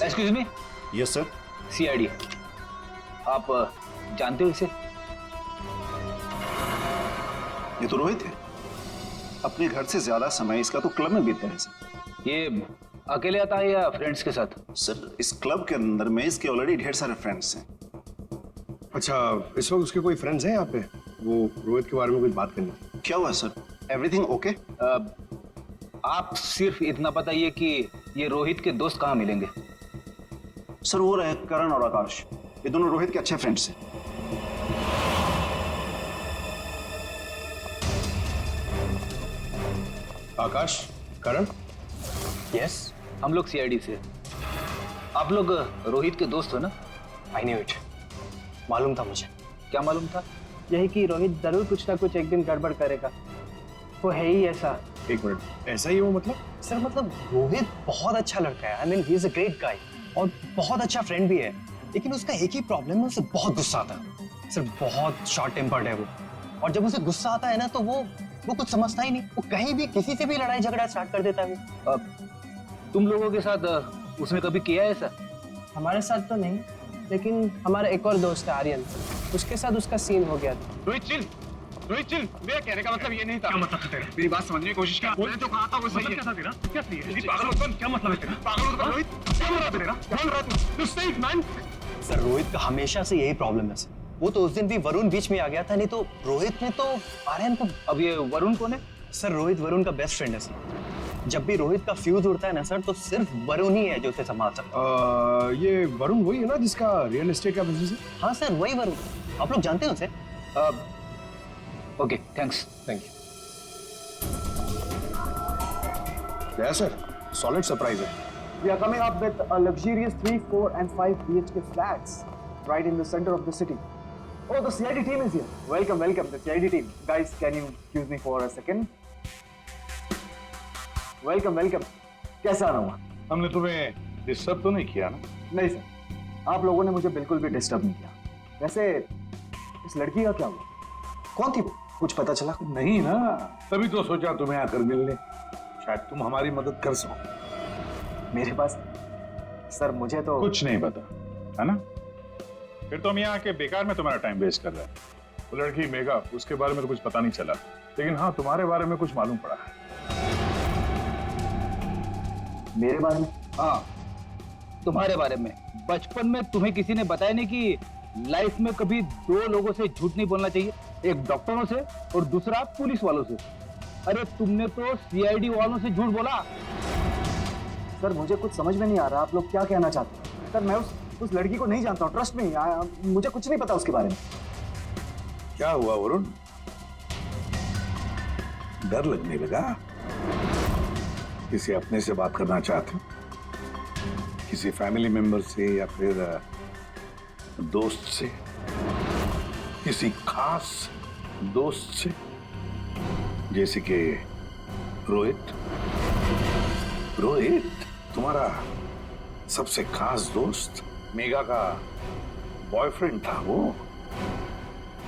Excuse me. Yes sir. CID, आप जानते हो इसे? ये तो रोहित है। अपने घर से ज्यादा समय इसका तो क्लब में बीतता है सर। ये अकेले आता है या फ्रेंड्स के साथ? सर इस क्लब के अंदर में इसके ऑलरेडी ढेर सारे फ्रेंड्स हैं। अच्छा, इस वक्त उसके कोई फ्रेंड्स हैं यहाँ पे? वो रोहित के बारे में कुछ बात करनी थी। क्या हुआ सर? Everything okay? आप सिर्फ इतना बताइए कि ये रोहित के दोस्त कहाँ मिलेंगे? सर वो रहे करण और आकाश, ये दोनों रोहित के अच्छे फ्रेंड्स हैं। आकाश, करण? यस, हम लोग सीआईडी से। आप लोग रोहित के दोस्त हो ना? I knew it. मालूम था मुझे। क्या मालूम था? यही कि रोहित जरूर कुछ ना कुछ एक दिन गड़बड़ करेगा। वो है ही ऐसा। एक मिनट, ऐसा ही वो मतलब? सर मतलब रोहित बहुत अच्छा लड़का है। I mean he is a great guy और बहुत अच्छा फ्रेंड भी है। लेकिन उसका एक ही प्रॉब्लम है, उसे बहुत गुस्सा आता है। सर बहुत शॉर्ट टेम्पर्ड है वो। और जब उसे गुस्सा आता है ना तो वो कुछ समझता ही नहीं। वो कहीं भी किसी से भी लड़ाई झगड़ा स्टार्ट कर देता है। तुम लोगों के साथ उसने कभी किया है ऐसा? हमारे साथ तो नहीं, लेकिन हमारा एक और दोस्त है आर्यन, उसके साथ उसका सीन हो गया था। Rohit chill, Rohit chill. मेरा कहने का मतलब ये नहीं था। क्या मतलब था तेरा? मेरी बात समझने की कोशिश कर। मैंने तो कहा था वो सही है। क्या था तेरा? क्या सही है? पागल हो तुम? क्या मतलब है तेरा? पागल हो तुम रोहित? क्या हो रहा है तेरा? क्या हो रहा है? तू स्टे मैन। सर रोहित का हमेशा से यही प्रॉब्लम है सर। वो तो उस दिन भी वरुण बीच में आ गया था, नहीं तो रोहित ने तो आर्यन को। अब ये वरुण कौन है? सर रोहित वरुण का बेस्ट फ्रेंड है सर। जब भी रोहित का फ्यूज उड़ता है ना सर, तो सिर्फ वरुण ही है जो उसे संभाल सकता है। ये वरुण वही है ना जिसका रियल एस्टेट का बिजनेस है? हाँ सर वही वरुण। आप लोग जानते हैं उसे? Okay thanks. Thank you. क्या सर, सॉलिड सरप्राइज है। We are coming up with a luxurious 3, 4 and 5 BHK flats right in the center of the city. Oh, the CID team is here. Welcome, welcome, the CID team. Guys, can you excuse me for a second? Welcome, welcome. कैसा रहा? हमने तुम्हें disturb तो नहीं किया ना? नहीं sir, आप लोगों ने मुझे बिल्कुल भी डिस्टर्ब नहीं किया। वैसे इस लड़की का क्या हुआ? कौन थी वो? कुछ पता चला? नहीं ना, तभी तो सोचा तुम्हें आकर मिलने। शायद तुम हमारी मदद कर सको। मेरे पास सर मुझे तो कुछ नहीं पता है ना? फिर तो हम यहाँ आके बेकार में तुम्हारा टाइम वेस्ट कर रहे हैं। वो लड़की मेगा, उसके बारे में तो कुछ पता नहीं चला, लेकिन हाँ तुम्हारे बारे में कुछ मालूम पड़ा है। मेरे बारे में? हाँ तुम्हारे बारे में। बचपन में तुम्हें किसी ने बताया नहीं कि लाइफ में कभी दो लोगों से झूठ नहीं बोलना चाहिए, एक डॉक्टरों से और दूसरा पुलिस वालों से। अरे तुमने तो सीआईडी वालों से झूठ बोला। सर मुझे कुछ समझ में नहीं आ रहा आप लोग क्या कहना चाहते हैं। सर मैं उस लड़की को नहीं जानता हूँ, ट्रस्ट में मुझे कुछ नहीं पता उसके बारे में। क्या हुआ वरुण? डर लगने लगा? किसी अपने से बात करना चाहते हो? किसी फैमिली मेंबर से या फिर दोस्त से? किसी खास दोस्त से जैसे कि रोहित? रोहित तुम्हारा सबसे खास दोस्त, मेगा का बॉयफ्रेंड था वो,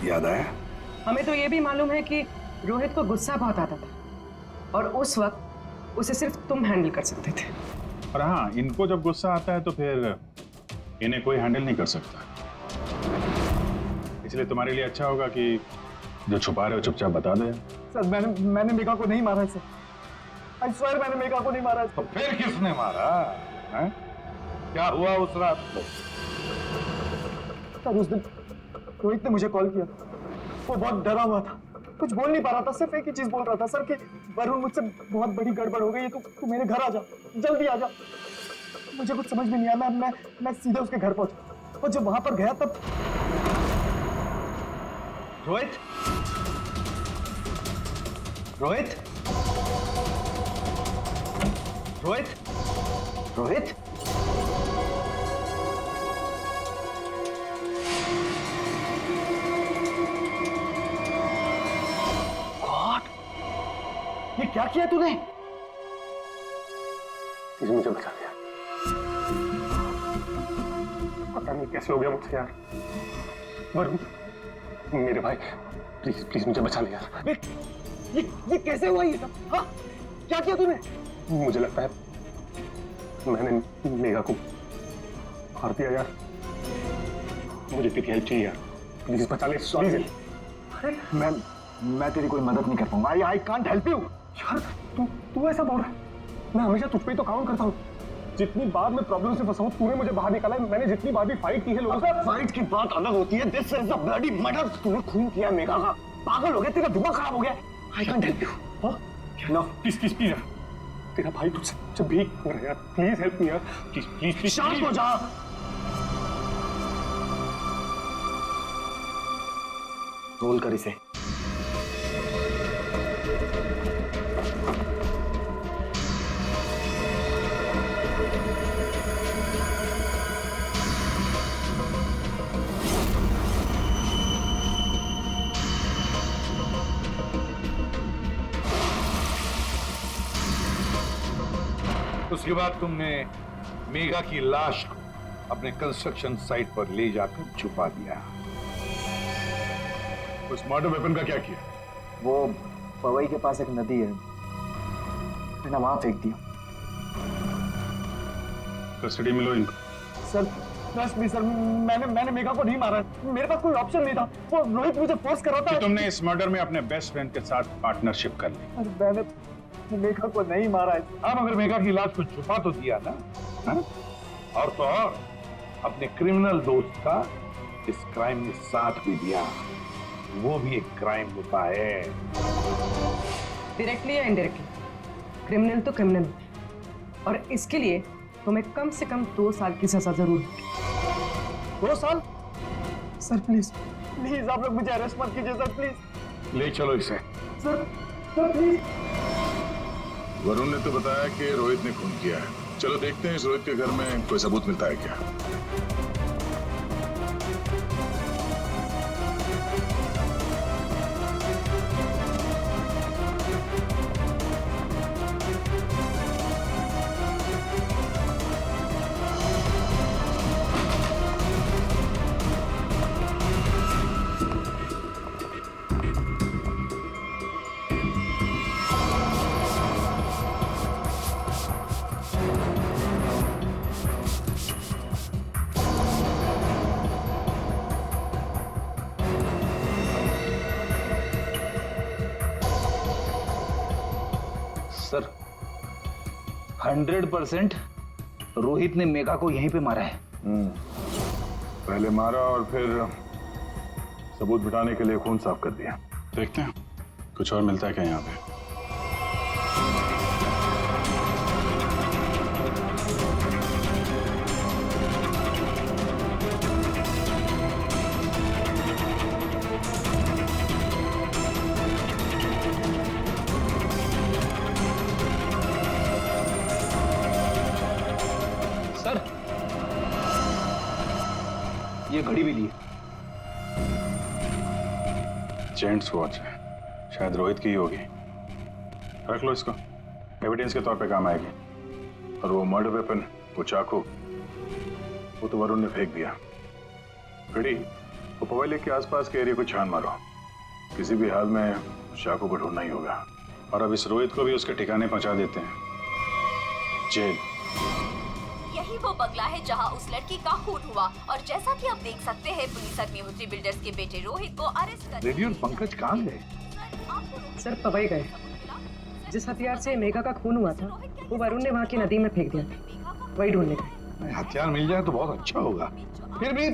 याद आया? हमें तो ये भी मालूम है कि रोहित को गुस्सा बहुत आता था और उस वक्त उसे सिर्फ तुम हैंडल कर सकते थे। और हाँ, इनको जब गुस्सा आता है तो फिर इन्हें कोई हैंडल नहीं कर सकता। इसलिए तुम्हारे लिए अच्छा होगा कि जो छुपा रहे हो चुपचाप बता दो। सर मैंने मेगा को नहीं मारा है सर। आई स्वेयर मैंने मेगा को नहीं मारा है। तो फिर किसने मारा है? क्या हुआ उस रात को? सर उस दिन रोहित ने मुझे कॉल किया, वो बहुत डरा हुआ था, कुछ बोल नहीं पा रहा था, सिर्फ एक ही चीज बोल रहा था सर कि वरुण मुझसे बहुत बड़ी गड़बड़ हो गई है, तू मेरे घर आ जा, जल्दी आ जा। मुझे कुछ समझ में नहीं आया, मैं सीधे उसके घर पहुंचा और जब वहां पर गया तब रोहित, रोहित, रोहित, रोहित, ये क्या किया तूने? मुझे बचा दिया। पता नहीं कैसे हो गया मुझसे यार। वरुण, मेरे भाई, प्लीज प्लीज मुझे बचा ले यार। ये कैसे हुआ ये सब? हाँ क्या किया तूने? मुझे लगता है मैंने मेगा को भारतीय यार, मुझे तेरी हेल्प चाहिए यार, प्लीज बचा ले। सॉरी मैं तेरी कोई मदद नहीं कर पाऊंगा। I can't help you. यार तू ऐसा बोल रहा है? मैं हमेशा तुझ पे ही तो काउंट करता हूँ। जितनी बार मैं प्रॉब्लम से फंसा हूँ तूने मुझे बाहर निकाला है। मैंने जितनी बार भी फाइट की है लोगों से। फाइट की बात अलग होती है। This is a bloody murder. तूने खून किया मेघा का। पागल हो गया, तेरा दिमाग खराब हो गया। I can't help you. No please यार, तेरा भाई तुझसे भीख मांग रहा है यार, प्लीज हेल्प मी यार, प्लीज शांत हो जा। रोल कर इसे। उसके बाद तुमने मेघा की लाश को अपने कंस्ट्रक्शन साइट पर ले जाकर छुपा दिया। उस मर्डर वेपन का क्या किया? वो पवई के पास एक नदी है, मैंने वहां फेंक दिया। कस्टडी में लो इनको। सर ट्रस्ट मी सर, मैंने मेघा को नहीं मारा। मेरे पास कोई ऑप्शन नहीं था। वो रोहित मुझे फोर्स कर रहा था। तुमने इस मर्डर में अपने बेस्ट फ्रेंड के साथ पार्टनरशिप कर ली। अरे मैंने मेघा को नहीं मारा है। अब अगर मेघा की लाश को छुपा तो दिया ना, हा? और तो और अपने क्रिमिनल दोस्त का इस क्राइम में साथ भी दिया। वो भी एक क्राइम होता है। डायरेक्टली या इनडायरेक्टली, क्रिमिनल तो क्रिमिनल, और इसके लिए तुम्हें कम से कम 2 साल की सजा जरूर होगी। 2 साल? सर प्लीज प्लीज आप लोग मुझे अरेस्ट मत कीजिए सर, प्लीज। ले चलो इसे। Sir please. वरुण ने तो बताया कि रोहित ने खून किया है। चलो देखते हैं इस रोहित के घर में कोई सबूत मिलता है क्या। सर 100% रोहित ने मेघा को यहीं पे मारा है। पहले मारा और फिर सबूत बिठाने के लिए खून साफ कर दिया। देखते हैं कुछ और मिलता है क्या यहाँ पे। सर ये घड़ी भी ली। जेंट्स वॉच है, शायद रोहित की ही होगी। रख लो इसको, एविडेंस के तौर पे काम आएगी। और वो मर्डर वेपन, वो चाकू, वो तो वरुण ने फेंक दिया। घड़ी, वो पवई लेक के आसपास के एरिया को छान मारो। किसी भी हाल में चाकू को ढूंढना ही होगा। और अब इस रोहित को भी उसके ठिकाने पहुंचा देते हैं, जेल। यही वो बंगला है जहां उस लड़की का खून हुआ, और जैसा कि आप देख सकते हैं पुलिस अग्निहोत्री बिल्डर्स के बेटे रोहित को अरेस्ट कर। रेडियो और पंकज कहाँ गए? सर पवई गए। जिस हथियार से मेघा का खून हुआ था वो वरुण ने वहाँ की नदी में फेंक दिया था, वही ढूंढने गए। हथियार मिल जाए तो बहुत अच्छा होगा। फिर भी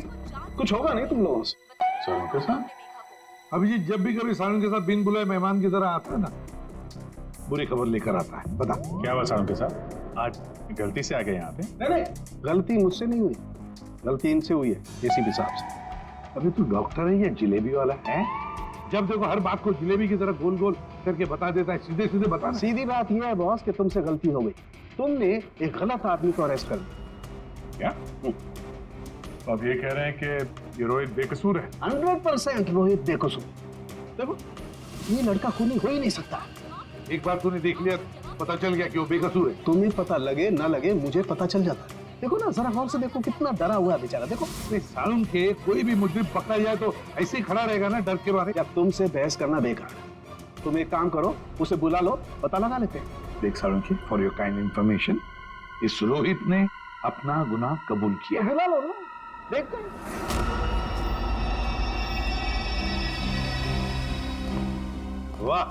कुछ होगा नहीं तुम लोगों से? सर के साथ अभिजीत जब भी कभी सालन के साथ बिन बुलाए मेहमान की तरह आता है ना, बुरी खबर लेकर आता है। बता क्या हुआ सालन के साथ? आज गलती से आ गए यहाँ पे? नहीं, गलती मुझसे नहीं हुई, गलती इनसे हुई है एसीपी साहब से। अभी तू डॉक्टर है या जिलेबी वाला है? जब देखो हर बात को जिलेबी की तरह गोल गोल करके बता देता है। सीधे सीधे बता। सीधी बात यह है बॉस कि तुमसे गलती हो गई। तुमने एक गलत आदमी को अरेस्ट कर लिया। क्या? तो आप ये कह रहे हैं कि ये रोहित बेकसूर है? 100% रोहित बेकसूर। देखो ये लड़का खूनी हो ही नहीं सकता। एक बार तूने देख लिया, पता चल गया कि वो बेकसूर है। तुम्हें पता लगे ना लगे, मुझे पता चल जाता है। देखो ना जरा गौर से देखो, कितना डरा हुआ है बेचारा। देखो सालन के कोई भी मुजरिम पकड़ा जाए तो ऐसे ही खड़ा रहेगा ना डर के मारे। या तुमसे बहस करना बेकार है। तुम एक काम करो, उसे बुला लो, पता लगा लेते हैं। देख सालन की, फॉर योर काइंड इंफॉर्मेशन, इस रोहित ने अपना गुनाह कबूल किया। बुला लो ना, देखते हैं। वाह,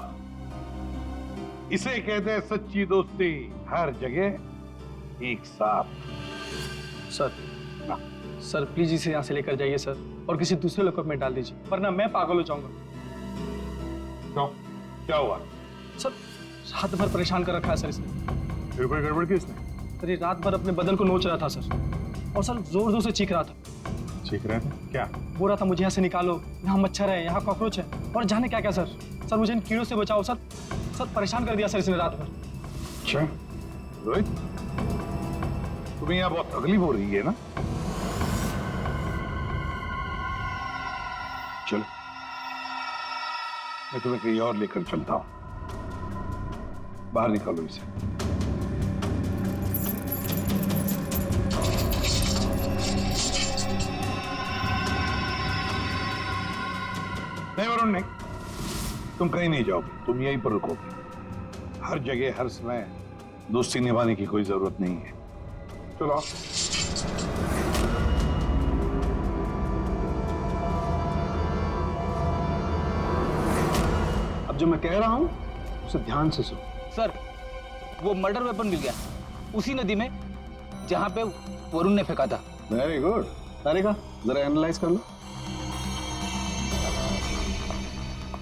इसे कहते हैं सच्ची दोस्ती, हर जगह एक साथ। सर सर प्लीज इसे यहाँ से लेकर जाइए सर, और किसी दूसरे लॉकअप में डाल दीजिए, वरना मैं पागल हो जाऊंगा। क्यों, क्या हुआ? सर रात भर परेशान कर रखा है सर इसने। फिर कोई गड़बड़ की इसने? सर ये रात भर अपने बदन को नोच रहा था सर, और सर जोर जोर से चीख रहा था। चीख रहे थे क्या? बोल रहा था मुझे यहाँ से निकालो, यहाँ मच्छर है, यहाँ कॉकरोच है, और जाने क्या क्या सर। सर मुझे इन कीड़ों से बचाओ सर। सर परेशान कर दिया सर इसने रात भर। अच्छा रोहित, तुम्हें यहाँ बहुत तकलीफ हो रही है ना? चलो मैं तुम्हें कहीं और लेकर चलता हूं, बाहर निकालो इसे। नहीं वरुण नहीं, तुम कहीं नहीं जाओगे, तुम यहीं पर रुकोगे। हर जगह हर समय दोस्ती निभाने की कोई जरूरत नहीं है। चलो आओ। अब जो मैं कह रहा हूँ उसे ध्यान से सुनो। सर वो मर्डर वेपन मिल गया उसी नदी में जहां पे वरुण ने फेंका था। Very good. तारिका जरा एनालाइज कर लो।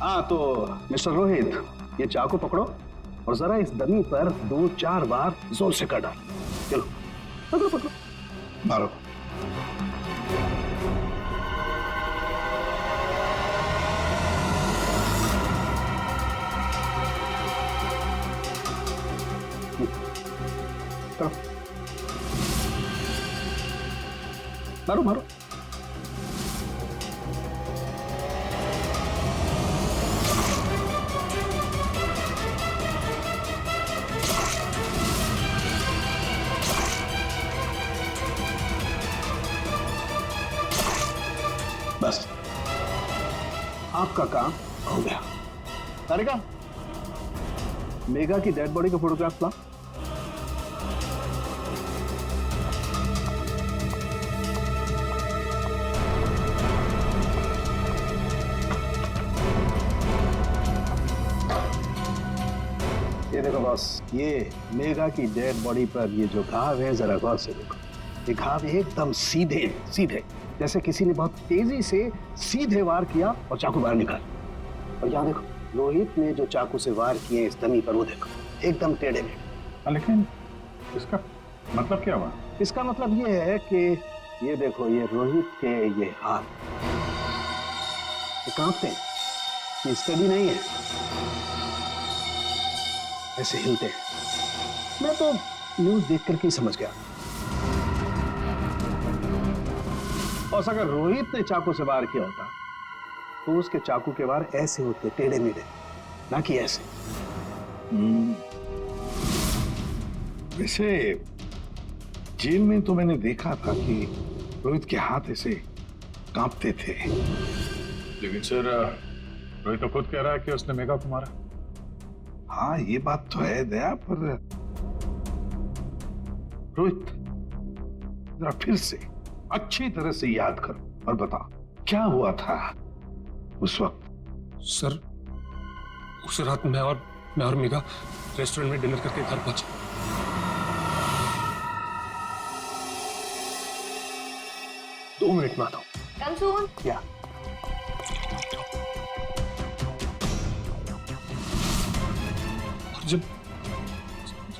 हाँ तो मिस्टर रोहित, ये चाकू पकड़ो और जरा इस डमी पर 2-4 बार जोर से कर डालो। चलो पकड़ो पकड़ो, मारो। मारो मारो। बस आपका काम हो गया। तारिका, मेघा की डेड बॉडी का फोटोग्राफ ला। ये देखो बॉस, ये मेघा की डेड बॉडी पर ये जो घाव है जरा गौर से देखो। ये घाव एकदम सीधे सीधे, जैसे किसी ने बहुत तेजी से सीधे वार किया और चाकू बाहर निकाला। और यहाँ देखो, रोहित ने जो चाकू से वार किए इस डमी पर, वो देखो एकदम टेढ़े मेढ़े। लेकिन इसका मतलब क्या हुआ? इसका मतलब ये है कि ये देखो, ये रोहित के ये हाथ ये कांपते हैं, ये स्टडी नहीं है, ऐसे हिलते हैं। मैं तो न्यूज देख करके ही समझ गया। और अगर रोहित ने चाकू से वार किया होता तो उसके चाकू के वार ऐसे होते, टेढ़े मेढ़े, ना कि ऐसे। वैसे जेल में तो मैंने देखा था कि रोहित के हाथ ऐसे कांपते थे। लेकिन सर रोहित तो खुद कह रहा है कि उसने मेघा को मारा। हाँ ये बात तो है दया, पर रोहित जरा फिर से अच्छी तरह से याद करो और बता क्या हुआ था उस वक्त। सर उस रात मैं और मेघा रेस्टोरेंट में डिनर करके घर पहुंचे। दो मिनट में आता हूं। कम सून। क्या और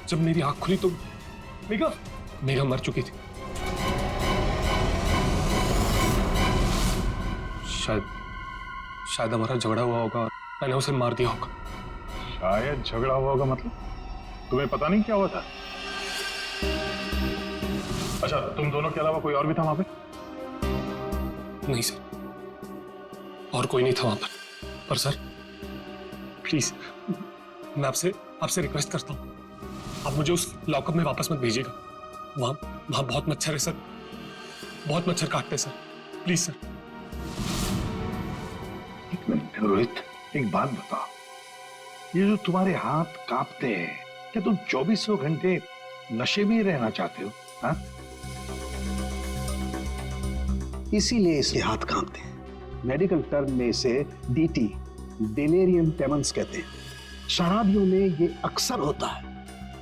जब मेरी आंख खुली तो मेघा मर चुकी थी। शायद हमारा झगड़ा हुआ होगा और मैंने उसे मार दिया होगा। शायद झगड़ा हुआ होगा मतलब? तुम्हें पता नहीं क्या हुआ था? अच्छा, तुम दोनों के अलावा कोई और भी था वहां पे? नहीं सर, और कोई नहीं था वहां पर सर प्लीज मैं आपसे रिक्वेस्ट करता हूं, आप मुझे उस लॉकअप में वापस मत भेजिएगा। वहां बहुत मच्छर है सर, बहुत मच्छर काटते हैं सर, प्लीज सर। एक मिनट रोहित, एक बात बताओ, ये जो तुम्हारे हाथ कांपते हैं, क्या तुम 2400 घंटे नशे में ही रहना चाहते हो? हाँ? इसीलिए इसके हाथ कांपते हैं। मेडिकल टर्म में इसे डीटी, डिलेरियम ट्रेमेंस कहते हैं। शराबियों में ये अक्सर होता है,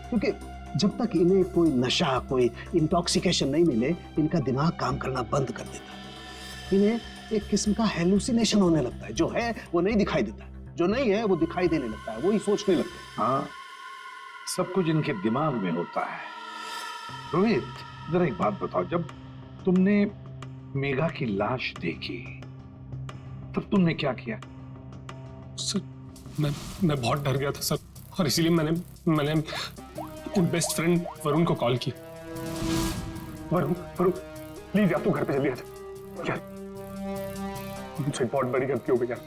क्योंकि जब तक इन्हें कोई नशा, कोई इंटॉक्सिकेशन नहीं मिले, इनका दिमाग काम करना बंद कर देता है। इन्हें एक किस्म का हेलुसिनेशन होने लगता है। जो है वो नहीं दिखाई देता, जो नहीं है वो दिखाई देने लगता है, वही सोचने लगते हैं। हाँ, सब कुछ इनके दिमाग में होता है। रोहित, जरा एक बात बताओ, जब तुमने मेघा की लाश देखी तब तुमने क्या किया? सर मैं बहुत डर गया था सर, और इसीलिए मैंने अपने बेस्ट फ्रेंड वरुण को कॉल किया। वरुण प्लीज यार, तू घर पे जल्दी आ जा यार। मुझसे बहुत बड़ी गलती हो गई यार,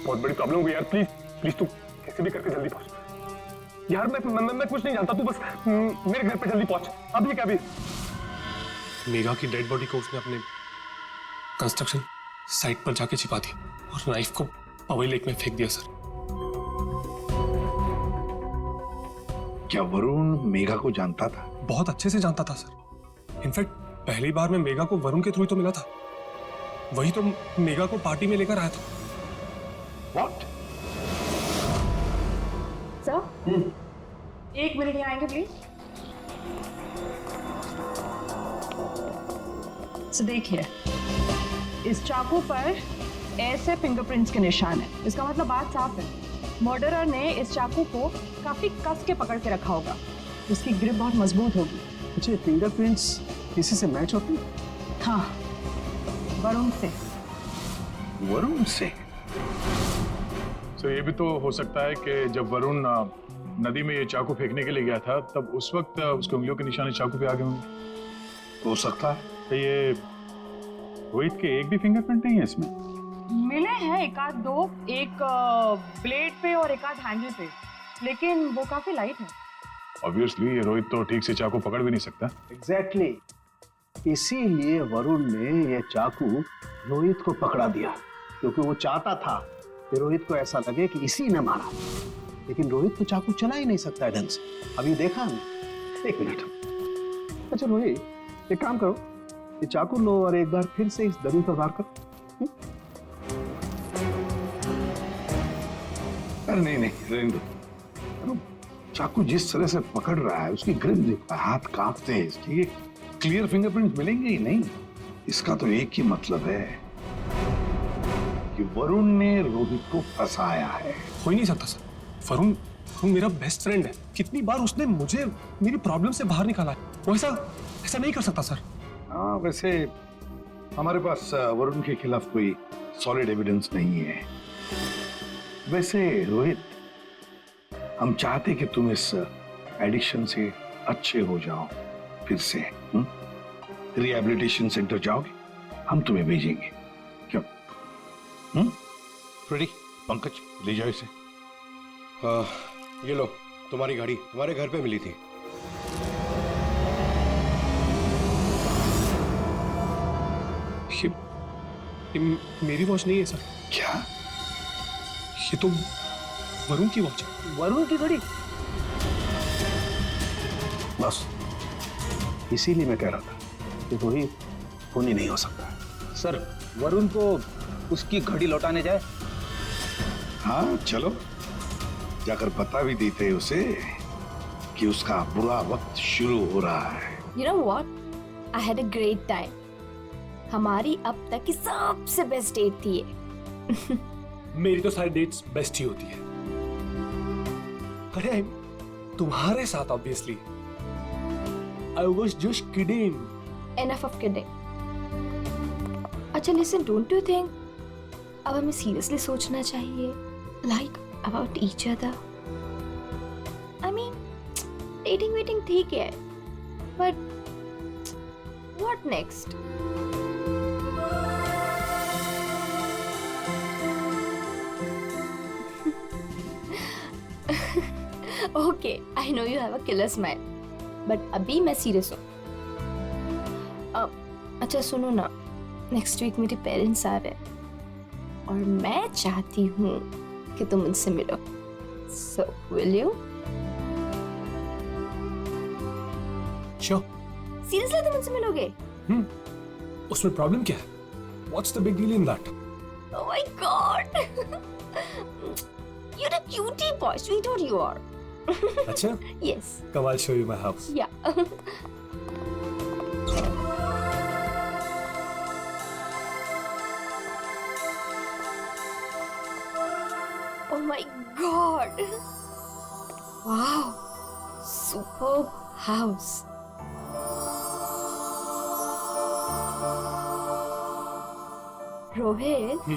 बहुत बड़ी प्रॉब्लम हो गई यार। प्लीज तू कैसे भी करके जल्दी पहुंच यार। मैं कुछ नहीं जानता, तू बस मेरे घर पे जल्दी पहुंच, अभी क्या भी। मेघा की डेड बॉडी को उसने अपने कंस्ट्रक्शन साइट पर जाके छिपा दी और नाइफ को पवई लेक में फेंक दिया सर। क्या वरुण मेघा को जानता था? बहुत अच्छे से जानता था सर। इनफैक्ट पहली बार मैं मेघा को वरुण के थ्रू ही तो मिला था। वही तो मेघा को पार्टी में लेकर आया था। What? सर, 1 मिनट यहाँ आएंगे प्लीज। तो देखिए, इस चाकू पर ऐसे फिंगरप्रिंट्स के निशान है। इसका मतलब बात साफ है, मर्डरर ने इस चाकू को काफी कस के पकड़ के रखा होगा। इसकी ग्रिप बहुत मजबूत होगी। अच्छा, फिंगरप्रिंट्स किसी से मैच होती है? हाँ, वरुण से। वरुण से? तो ये भी तो हो सकता है कि जब वरुण नदी में ये चाकू फेंकने के लिए गया था, तब उस वक्त उसकी उंगलियों के निशान चाकू पे आ गए होंगे। हो सकता है। तो ये रोहित के एक भी फिंगरप्रिंट नहीं है इसमें? मिले हैं एक आध दो, एक ब्लेड पे और एक आध हैंडल पे, लेकिन वो काफी लाइट है। ऑब्वियसली ये रोहित तो ठीक से चाकू पकड़ भी नहीं सकता। एग्जैक्टली, इसीलिए वरुण ने ये चाकू रोहित को पकड़ा दिया, क्योंकि वो चाहता था कि रोहित को ऐसा लगे कि इसी ने मारा। लेकिन रोहित तो चाकू चला ही नहीं सकता है ढंग से। अभी देखा हमने। 1 मिनट। अच्छा रोहित, एक काम करो, ये चाकू लो और एक बार फिर से इस दरी पर वार करो। अरे नहीं, रहने दो। चाकू जिस तरह से पकड़ रहा है, उसकी ग्रिप देखो, हाथ कांपते हैं इसके। ये क्लियर फिंगरप्रिंट मिलेंगे ही नहीं। इसका तो एक ही मतलब है कि वरुण ने रोहित को फंसाया है। हो ही नहीं सकता सर। वरुण मेरा बेस्ट फ्रेंड है। कितनी बार उसने मुझे मेरी प्रॉब्लम से बाहर निकाला है। वो ऐसा नहीं कर सकता सर। हाँ, वैसे हमारे पास वरुण के खिलाफ कोई सॉलिड एविडेंस नहीं है। वैसे रोहित, हम चाहते कि तुम इस एडिक्शन से अच्छे हो जाओ, फिर से रिहैबिलिटेशन सेंटर जाओगे, हम तुम्हें भेजेंगे। क्यों? रेडी? पंकज, ले जाओ इसे। ये लो, तुम्हारी गाड़ी तुम्हारे घर पे मिली थी। ये मेरी वॉच नहीं है सर। क्या? ये तो वरुण की वॉच है। वरुण की घड़ी? बस इसीलिए मैं कह रहा था कि रोहित खून ही नहीं हो सकता। सर, वरुण को उसकी घड़ी लौटाने जाए? हाँ चलो, जाकर बता भी देते उसे कि उसका बुरा वक्त शुरू हो रहा है। You know what? I had a great time. हमारी अब तक की सबसे बेस्ट डेट थी ये। मेरी तो सारी डेट्स बेस्ट ही होती है। अरे तुम्हारे साथ obviously. I was just kidding. Enough of kidding. अच्छा listen, don't you think अब हमें सीरियसली सोचना चाहिए, like about each other? I mean, dating waiting ठीक है, but what next? Okay, I know you have a killer smile, but अभी मैं serious हूँ। अच्छा सुनो ना, नेक्स्ट वीक मेरे पेरेंट्स आ रहे हैं और मैं चाहती हूँ कि तुम उनसे मिलो। So will you? Sure. Seriously तुम उनसे मिलोगे? उसमें प्रॉब्लम क्या है? What's the big deal in that? Oh my god! You're a cutie boy, sweetheart you are. अच्छा? Yes. Come, I'll show you my house. Yeah. Oh my god! Wow! Superb house. Rohit,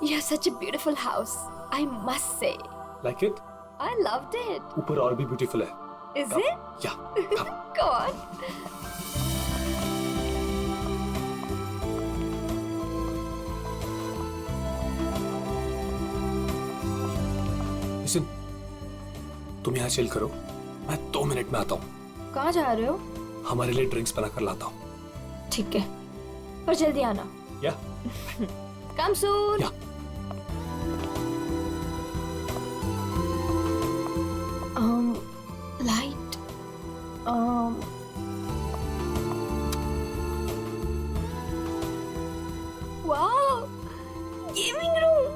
you have such a beautiful house. I must say. Like it? I loved it. ऊपर और भी beautiful है. Is it? Yeah. Come. Go on. Listen, तुम यहाँ chill करो. मैं 2 minute में आता हूँ. कहाँ जा रहे हो? हमारे लिए ड्रिंक्स बनाकर लाता हूँ. ठीक है, पर जल्दी आना. Yeah? Come soon. Yeah. Light. Wow, gaming room.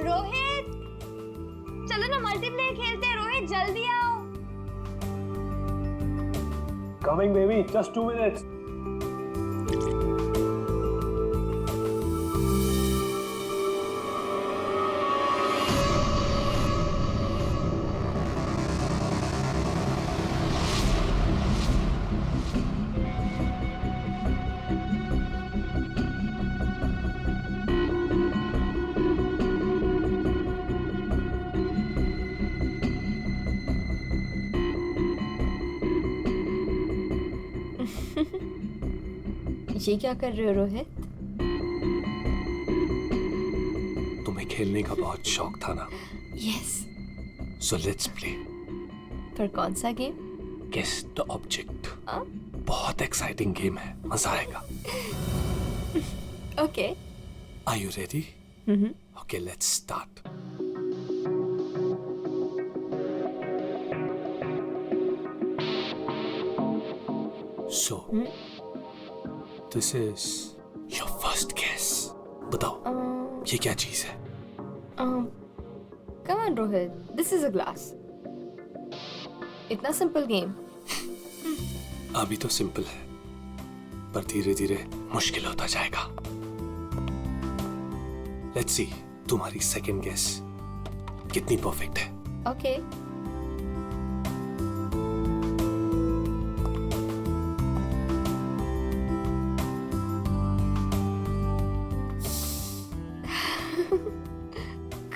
Rohit, चलो ना मल्टीप्लेयर खेलते हैं. रोहित जल्दी आओ. Coming baby, just 2 minutes. ये क्या कर रहे हो रोहित? तुम्हें खेलने का बहुत शौक था ना? यस. So let's play. पर कौन सा गेम? Guess the object. हाँ? बहुत एक्साइटिंग गेम है. मजा आएगा. Okay. Are you ready? Okay, let's start. So, this is your first guess. बताओ, ये क्या चीज है? Come on Rohit, this is a glass. इतना सिंपल गेम. अभी तो सिंपल है, पर धीरे धीरे मुश्किल होता जाएगा. Let's see, तुम्हारी सेकंड गेस कितनी परफेक्ट है. Okay.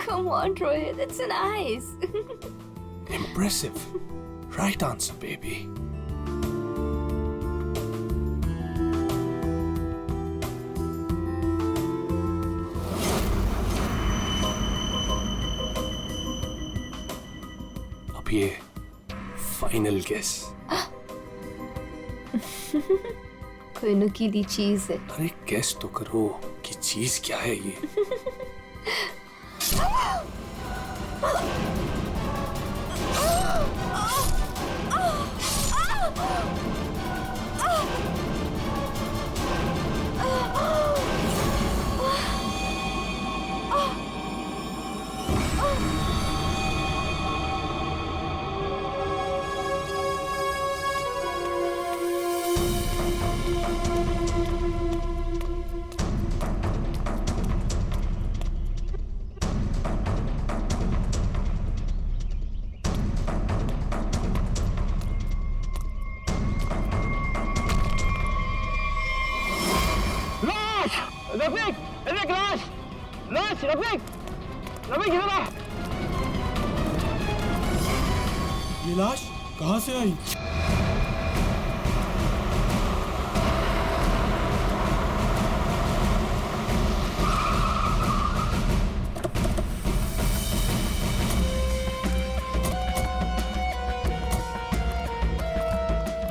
Come on, Rohit, it's nice. Impressive. Right answer, baby. अब ये फाइनल गेस. कोई नुकीली चीज है. अरे गेस तो करो कि चीज क्या है ये. रफीक, रफीक, लाश, लाश, रफीक, रफीक इधर आ. ये लाश कहाँ से आई?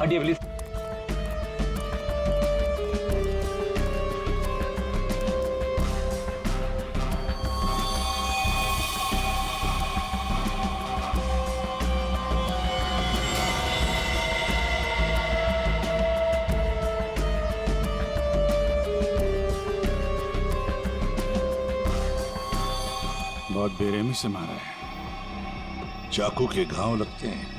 हटिए प्लीज। बहुत बेरहमी से मारा है, चाकू के घाव लगते हैं।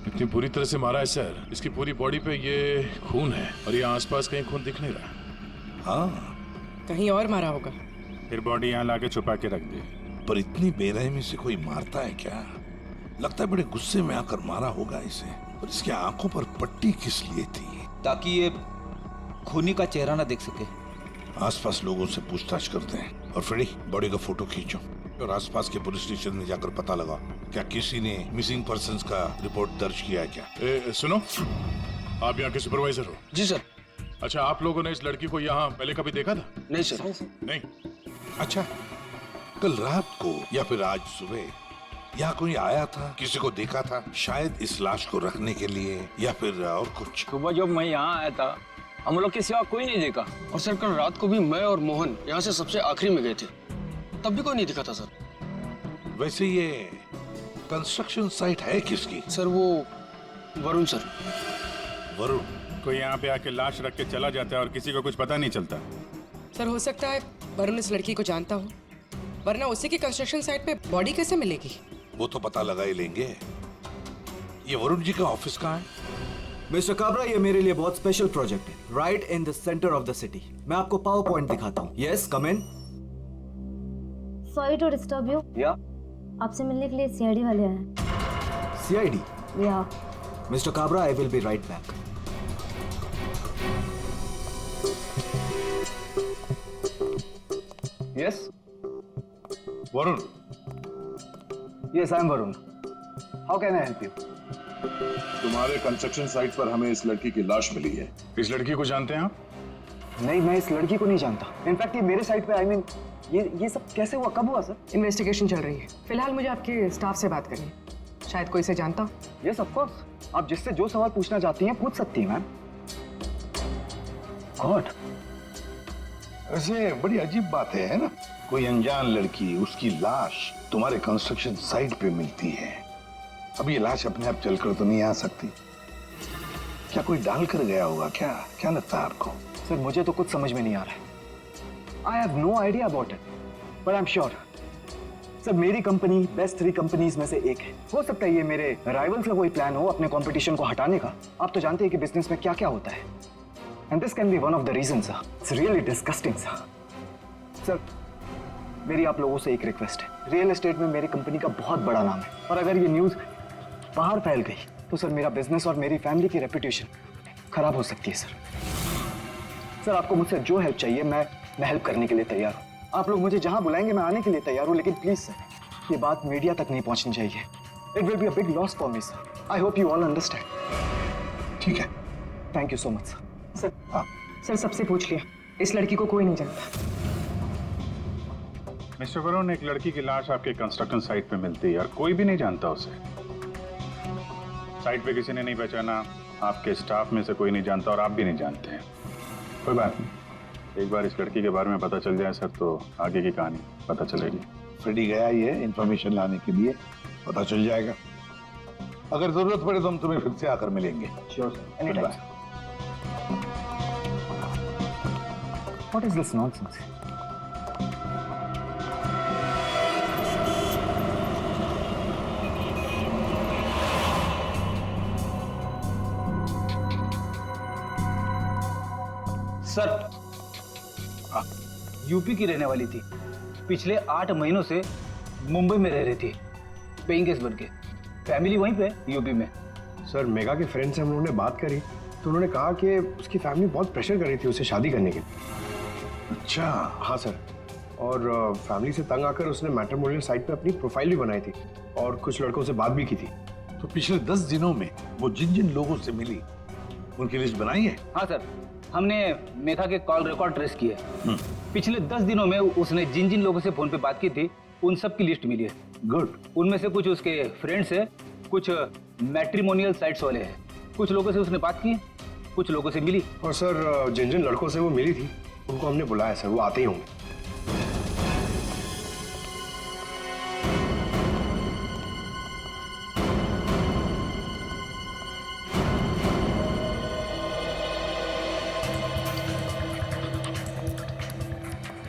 इतनी बुरी तरह से मारा है सर, इसकी पूरी बॉडी पे ये खून है और ये आसपास कहीं खून दिख नहीं रहा। हाँ, कहीं और मारा होगा। फिर बॉडी यहाँ लाके छुपा के रख दे। पर इतनी बेरहमी से कोई मारता है क्या? लगता है बड़े गुस्से में आकर मारा होगा इसे। और इसके आंखों पर पट्टी किस लिए थी? ताकि ये खूनी का चेहरा ना देख सके। आसपास लोगों से पूछताछ करते हैं। और फ्रेडी, बॉडी का फोटो खींचो और आसपास के पुलिस स्टेशन में जाकर पता लगाओ क्या किसी ने मिसिंग पर्संस का रिपोर्ट दर्ज किया है क्या। सुनो, आप यहाँ के सुपरवाइजर हो? जी सर। अच्छा, आप लोगों ने इस लड़की को यहाँ पहले कभी देखा था? नहीं सर। नहीं। अच्छा, कल रात को या फिर आज सुबह यहाँ कोई आया था, किसी को देखा था? शायद इस लाश को रखने के लिए या फिर और कुछ। सुबह जब मैं यहाँ आया था हम लोग के सिवा कोई नहीं देखा। और सर कल रात को भी मैं और मोहन यहाँ से सबसे आखिरी में गए थे, तब भी कोई नहीं दिखा था सर। वैसे ये कंस्ट्रक्शन साइट है किसकी? सर वो वरुण सर। वरुण? कोई यहाँ पे आके लाश रख के चला जाता है और किसी को कुछ पता नहीं चलता। सर हो सकता है वरुण इस लड़की को जानता हो, वरना उसी की कंस्ट्रक्शन साइट पे बॉडी कैसे मिलेगी? वो तो पता लगा ही लेंगे। ये वरुण जी का ऑफिस कहाँ है? मिस्टर काबरा, ये मेरे लिए बहुत स्पेशल प्रोजेक्ट है, right in the centre of the city. मैं आपको पावर पॉइंट दिखाता हूँ। Yes, come in. Sorry to disturb you. या आपसे मिलने के लिए सीआईडी वाले आए हैं। सीआईडी? या mister Kabra, I will be right back. Yes Varun? Yes, I am Varun. How can I help you? तुम्हारे कंस्ट्रक्शन साइट पर हमें इस लड़की की लाश मिली है। इस लड़की को जानते हैं आप? नहीं, मैं इस लड़की को नहीं जानता। इनफैक्ट ये मेरे साइट पे, आई मीन ये सब कैसे हुआ, कब हुआ सर? इन्वेस्टिगेशन चल रही है। फिलहाल मुझे आपके स्टाफ से बात करनी है, शायद कोई इसे जानता हो। यस ऑफ कोर्स, आप जिससे जो सवाल पूछना चाहती हैं पूछ सकती हैं मैम। गॉड, वैसे बड़ी अजीब बात है ना? कोई अनजान लड़की, उसकी लाश तुम्हारे कंस्ट्रक्शन साइट पे मिलती है। अब ये लाश अपने आप चलकर तो नहीं आ सकती। क्या कोई डाल कर गया होगा क्या? क्या लगता है आपको? सर मुझे तो कुछ समझ में नहीं आ रहा है। I have no idea about it, but I am sure sir मेरी कंपनी बेस्ट 3 कंपनीज में से एक है। हो सकता है ये मेरे राइवल्स का कोई प्लान हो अपने कंपटीशन को हटाने का। आप तो जानते हैं कि बिजनेस में क्या क्या होता है, and this can be one of the reason sir. It's really disgusting sir. Sir मेरी आप लोगों से एक रिक्वेस्ट है, रियल एस्टेट में मेरी कंपनी का बहुत बड़ा नाम है, और अगर ये न्यूज बाहर फैल गई तो सर मेरा बिजनेस और मेरी फैमिली की रेपुटेशन खराब हो सकती है। सर आपको मुझसे जो हेल्प चाहिए मैं हेल्प करने के लिए तैयार हूँ। आप लोग मुझे जहाँ बुलाएंगे मैं आने के लिए तैयार हूँ, लेकिन प्लीज सर ये बात मीडिया तक नहीं पहुँचनी चाहिए। It will be a big loss for me sir. I hope you all understand. ठीक है, thank you so much sir. Sir sir सबसे पूछ लिया, इस लड़की को कोई नहीं जानता। मिस्टर वरुण, एक लड़की की लाश आपके कंस्ट्रक्शन साइट पे मिलती है और कोई भी नहीं जानता उसे। साइट पे किसी ने नहीं पहचाना, आपके स्टाफ में से कोई नहीं जानता और आप भी नहीं जानते हैं। कोई बात नहीं, एक बार इस लड़की के बारे में पता चल जाए सर तो आगे की कहानी पता चलेगी। फ्रेडी गया ही है इंफॉर्मेशन लाने के लिए, पता चल जाएगा। अगर जरूरत पड़े तो हम तुम्हें फिर से आकर मिलेंगे। Sure sir, any time. What is this nonsense? Sir UP की रहने वाली थी, पिछले 8 महीनों से मुंबई में रह रही थी पेइंग गेस्ट बन के। फैमिली वहीं पे यूपी में। सर मेगा के फ्रेंड से हम लोगों ने बात करी तो उन्होंने कहा कि उसकी फैमिली बहुत प्रेशर कर रही थी उसे शादी करने के लिए। अच्छा, हाँ सर, और फैमिली से तंग आकर उसने मैट्रिमोनियल साइट पे अपनी प्रोफाइल भी बनाई थी और कुछ लड़कों से बात भी की थी। तो पिछले 10 दिनों में वो जिन जिन लोगों से मिली उनकी लिस्ट बनाई है? हाँ सर, हमने मेघा के कॉल रिकॉर्ड ट्रेस किए। पिछले 10 दिनों में उसने जिन जिन लोगों से फोन पे बात की थी उन सब की लिस्ट मिली है। गुड। उनमें से कुछ उसके फ्रेंड्स है, कुछ मैट्रिमोनियल साइट्स वाले हैं। कुछ लोगों से उसने बात की है, कुछ लोगों से मिली। और सर जिन जिन लड़कों से वो मिली थी उनको हमने बुलाया सर, वो आते ही होंगे।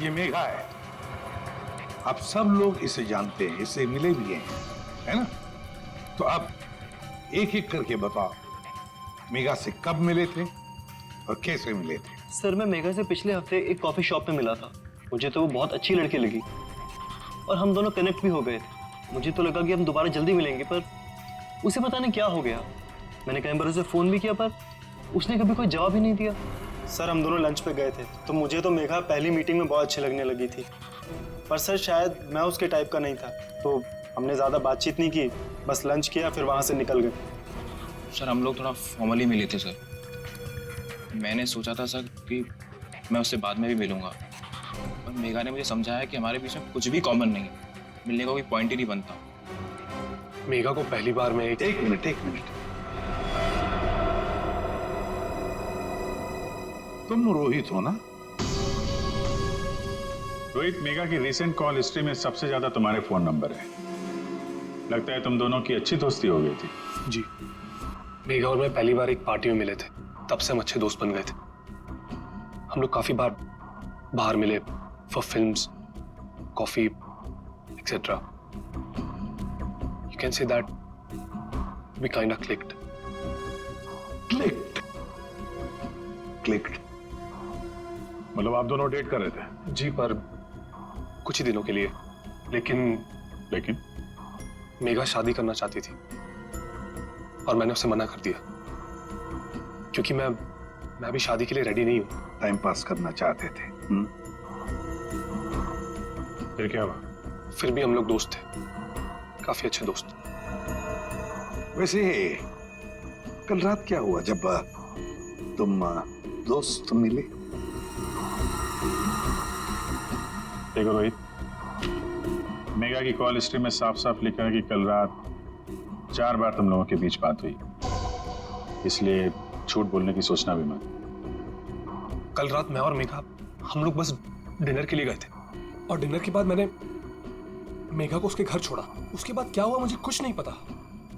ये मेघा है, आप सब लोग इसे जानते हैं, इससे मिले भी हैं, है ना? तो अब एक एक करके बताओ, मेघा से कब मिले थे और कैसे मिले थे? सर मैं मेघा से पिछले हफ्ते एक कॉफी शॉप में मिला था। मुझे तो वो बहुत अच्छी लड़की लगी और हम दोनों कनेक्ट भी हो गए थे। मुझे तो लगा कि हम दोबारा जल्दी मिलेंगे, पर उसे पता नहीं क्या हो गया। मैंने कई बार उसे फोन भी किया पर उसने कभी कोई जवाब ही नहीं दिया। सर हम दोनों लंच पे गए थे तो मुझे तो मेघा पहली मीटिंग में बहुत अच्छी लगने लगी थी, पर सर शायद मैं उसके टाइप का नहीं था, तो हमने ज़्यादा बातचीत नहीं की, बस लंच किया फिर वहाँ से निकल गए। सर हम लोग थोड़ा फॉर्मली मिले थे सर। मैंने सोचा था सर कि मैं उससे बाद में भी मिलूंगा, पर मेघा ने मुझे समझाया कि हमारे बीच में कुछ भी कॉमन नहीं है, मिलने का कोई पॉइंट ही नहीं बनता। मेघा को पहली बार में एक मिनट तुम रोहित हो ना? रोहित, मेघा की रिसेंट कॉल हिस्ट्री में सबसे ज्यादा तुम्हारे फोन नंबर है। लगता है तुम दोनों की अच्छी दोस्ती हो गई थी। जी, मेघा और मैं पहली बार एक पार्टी में मिले थे, तब से हम अच्छे दोस्त बन गए थे। हम लोग काफी बार बाहर मिले for films, coffee etcetera. You can say that we kind of clicked. मतलब आप दोनों डेट कर रहे थे? जी, पर कुछ ही दिनों के लिए। लेकिन मेघा शादी करना चाहती थी और मैंने उसे मना कर दिया, क्योंकि मैं भी शादी के लिए रेडी नहीं हूं। टाइम पास करना चाहते थे। फिर क्या हुआ? फिर भी हम लोग दोस्त थे, काफी अच्छे दोस्त। वैसे कल रात क्या हुआ जब तुम दोस्त मिले? देखो रोहित, मेघा की कॉल हिस्ट्री में साफ साफ लिखा है कि कल रात 4 बार तुम लोगों के बीच बात हुई, इसलिए झूठ बोलने की सोचना भी मत। कल रात मैं और मेघा हम लोग बस डिनर के लिए गए थे, और डिनर के बाद मैंने मेघा को उसके घर छोड़ा। उसके बाद क्या हुआ मुझे कुछ नहीं पता।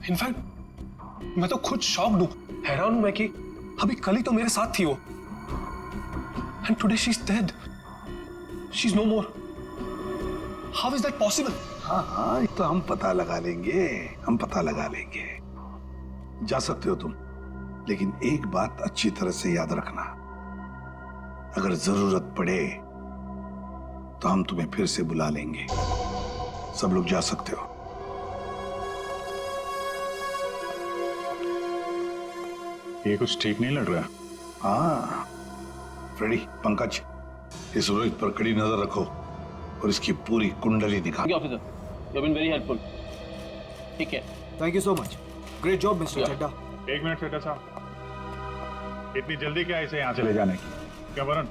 इनफैक्ट मैं तो खुद शॉक्ड हूं, हैरान हूं मैं कि अभी कल ही तो मेरे साथ थी वो, and today she is dead, she is no more. How is that possible? हाँ, तो हम पता लगा लेंगे, जा सकते हो तुम, लेकिन एक बात अच्छी तरह से याद रखना, अगर जरूरत पड़े तो हम तुम्हें फिर से बुला लेंगे। सब लोग जा सकते हो। ये कुछ ठीक नहीं लग रहा। हाँ फ्रेडी, पंकज, इस रोहित पर कड़ी नजर रखो और इसकी पूरी कुंडली दिखा। Officer, you have been very helpful. ठीक है, thank you so much, great job mister Chadda. 1 minute Setha साहब, इतनी जल्दी क्या इसे यहाँ से ले जाने की? क्या वरुण,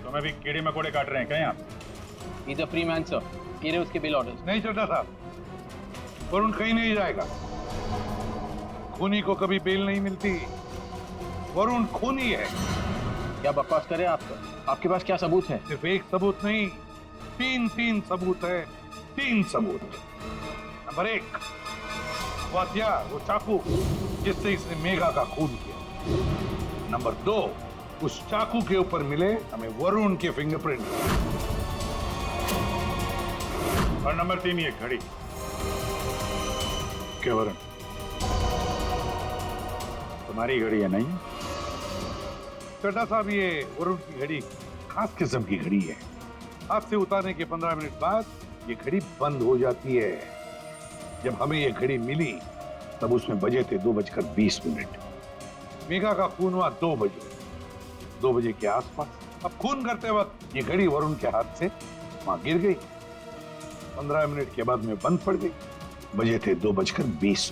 तुम्हें भी कीड़े मकोड़े काट रहे हैं क्या यहाँ? He is a free man sir, ये उसके बिल ऑर्डर्स। नहीं चड्डा साहब, वरुण कहीं नहीं जाएगा। खूनी को कभी बेल नहीं मिलती, वरुण खूनी है। क्या बकवास करे आप? आपके पास क्या सबूत है? सिर्फ एक सबूत नहीं, 3 सबूत है। 3 सबूत। नंबर 1, वो हथियार, वो चाकू जिससे इसने मेघा का खून किया। नंबर 2, उस चाकू के ऊपर मिले हमें वरुण के फिंगरप्रिंट। और नंबर 3, ये घड़ी। क्या वरुण, तुम्हारी घड़ी है नहीं? चड्डा साहब, ये वरुण की घड़ी खास किस्म की घड़ी है। हाथ से उतारने के 15 मिनट बाद ये घड़ी बंद हो जाती है। जब हमें ये घड़ी मिली तब उसमें बजे थे 2:20। मेघा का खून हुआ 2 बजे के आसपास। अब खून करते वक्त ये घड़ी वरुण के हाथ से वहां गिर गई। 15 मिनट के बाद में बंद पड़ गई। बजे थे 2:20।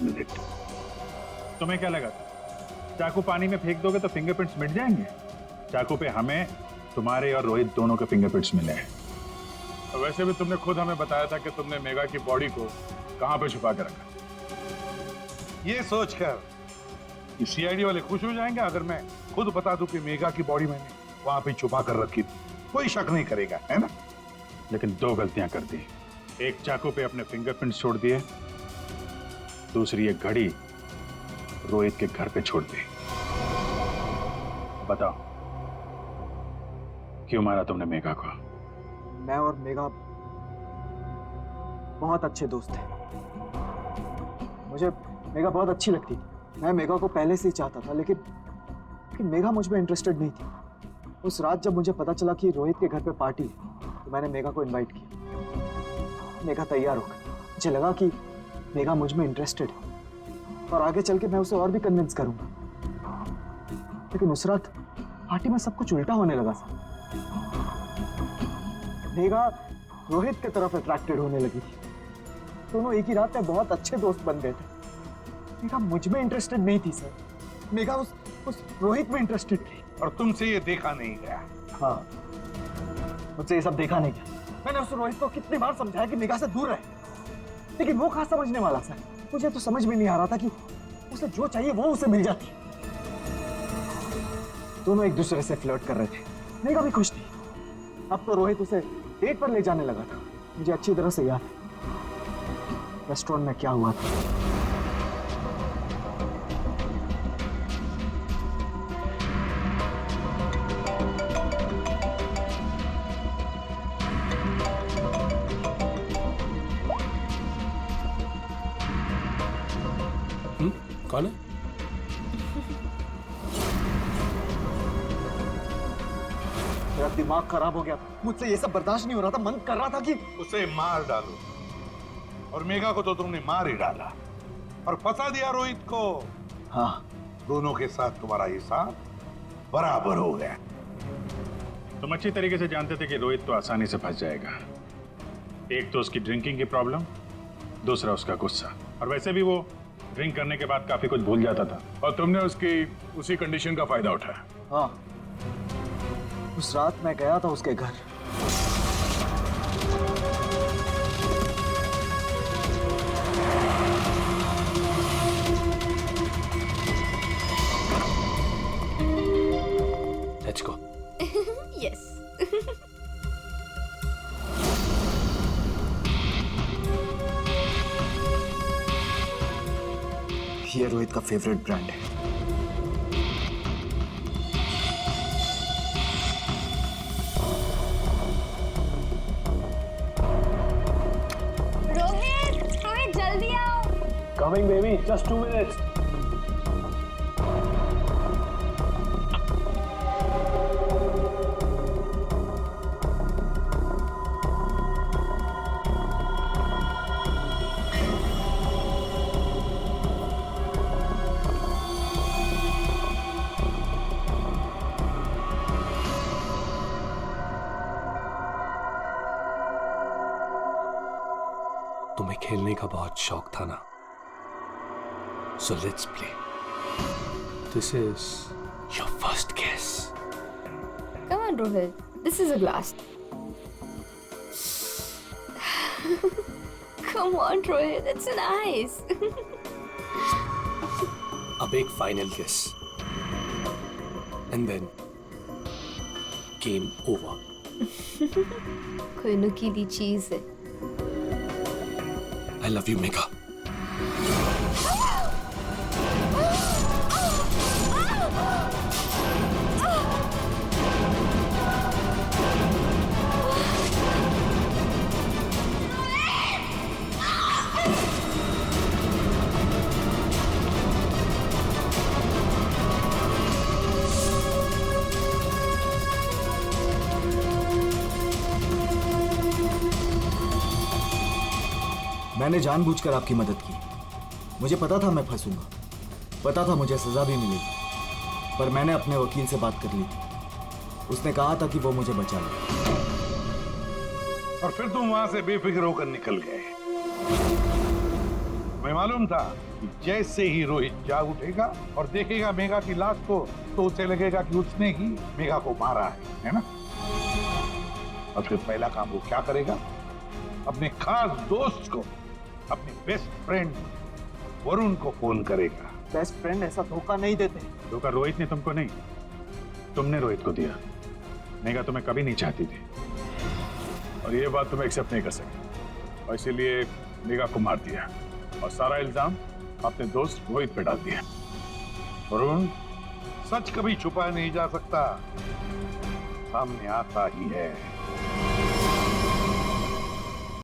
तुम्हें क्या लगा चाकू पानी में फेंक दोगे तो फिंगरप्रिंट्स मिट जाएंगे? चाकू पे हमें, तुम्हारे और रोहित दोनों के फिंगरप्रिंट्स मिले हैं। और वैसे भी तुमने खुद हमें बताया था कि तुमने मेघा की बॉडी को कहां पे छुपा के रखा। ये सोचकर ये सीआईडी वाले खुश हो जाएंगे अगर मैं खुद बता दूं कि मेघा की बॉडी मैंने वहां पे छुपा कर रखी थी। कोई शक नहीं करेगा, है ना? लेकिन दो गलतियां कर दी। एक चाकू पे अपने फिंगरप्रिंट्स छोड़ दिए, दूसरी एक घड़ी रोहित के घर पे छोड़ दी। बताओ, क्यों मारा तुमने मेघा को? मैं और मेघा बहुत अच्छे दोस्त थे। मुझे मेघा बहुत अच्छी लगती थी। मैं मेघा को पहले से ही चाहता था, लेकिन मेघा मुझ में इंटरेस्टेड नहीं थी। उस रात जब मुझे पता चला कि रोहित के घर पे पार्टी है, तो मैंने मेघा को इनवाइट किया। मेघा तैयार हो गई। मुझे लगा कि मेघा मुझ में इंटरेस्टेड है और आगे चल के मैं उसे और भी कन्विंस करूंगा। लेकिन उस रात पार्टी में सब कुछ उल्टा होने लगा सर। मेघा रोहित की तरफ अट्रैक्टेड होने लगी थी। दोनों एक ही रात में बहुत अच्छे दोस्त बन गए थे। मेघा मुझ में इंटरेस्टेड नहीं थी सर। मेघा उस रोहित में इंटरेस्टेड थी। और तुमसे ये देखा नहीं गया? हाँ, मुझसे ये सब देखा नहीं गया। मैंने उस रोहित को कितनी बार समझाया कि मेघा से दूर रहे, लेकिन वो कहाँ समझने वाला सर। मुझे तो समझ में नहीं आ रहा था कि उसे जो चाहिए वो उसे मिल जाती। दोनों एक दूसरे से फ्लर्ट कर रहे थे। मेघा भी खुश थी। अब तो रोहित उसे डेट पर ले जाने लगा था। मुझे अच्छी तरह से याद है रेस्टोरेंट में क्या हुआ था। कौन है? मेरा दिमाग खराब हो गया था। मुझसे ये सब बर्दाश्त नहीं हो रहा था। मन कर रहा था कि उसे मार डालो। और मेघा को तो तुमने मार ही डाला और फंसा दिया रोहित को। हाँ, दोनों के साथ तुम्हारा हिसाब बराबर हो गया। तुम अच्छी तरीके से जानते थे कि रोहित तो आसानी से फंस जाएगा। एक तो उसकी ड्रिंकिंग की प्रॉब्लम, दूसरा उसका गुस्सा। और वैसे भी वो ड्रिंक करने के बाद काफी कुछ भूल जाता था और तुमने उसकी उसी कंडीशन का फायदा उठाया। हाँ, उस रात मैं गया था उसके घर। Let's go. यस। ये रोहित का फेवरेट ब्रांड है। रोहित जल्दी आओ। Coming, baby. Just 2 minutes. तुम्हें खेलने का बहुत शौक था ना? So let's play. This is your first kiss. Come on, Rohit. This is a glass. Come on, Rohit. It's nice. अब एक final kiss. And then game over. कोई नुकीली चीज है। I love you, Megha. मैंने जानबूझकर आपकी मदद की। मुझे पता था मैं फंसूंगा, पता था मुझे सजा भी मिलेगी, पर मैंने अपने वकील से बात कर ली थी। उसने कहा था कि वो मुझे बचा ले। और फिर तुम वहां से बेफिक्र होकर निकल गए। मैं मालूम था कि जैसे ही रोहित जाग उठेगा और देखेगा मेघा की लाश को, तो उसे लगेगा कि उसने ही मेघा को मारा है ना? और फिर पहला काम वो क्या करेगा? अपने खास दोस्त को, अपने बेस्ट फ्रेंड वरुण को फोन करेगा बेस्ट फ्रेंड ऐसा धोखा नहीं देते। धोखा रोहित ने तुमको नहीं, तुमने रोहित को दिया। मेघा तुम्हें कभी नहीं चाहती थी और ये बात तुम्हें एक्सेप्ट नहीं कर सकती, और इसीलिए मेघा को मार दिया और सारा इल्जाम अपने दोस्त रोहित पे डाल दिया। वरुण, सच कभी छुपाया नहीं जा सकता, सामने आता ही है।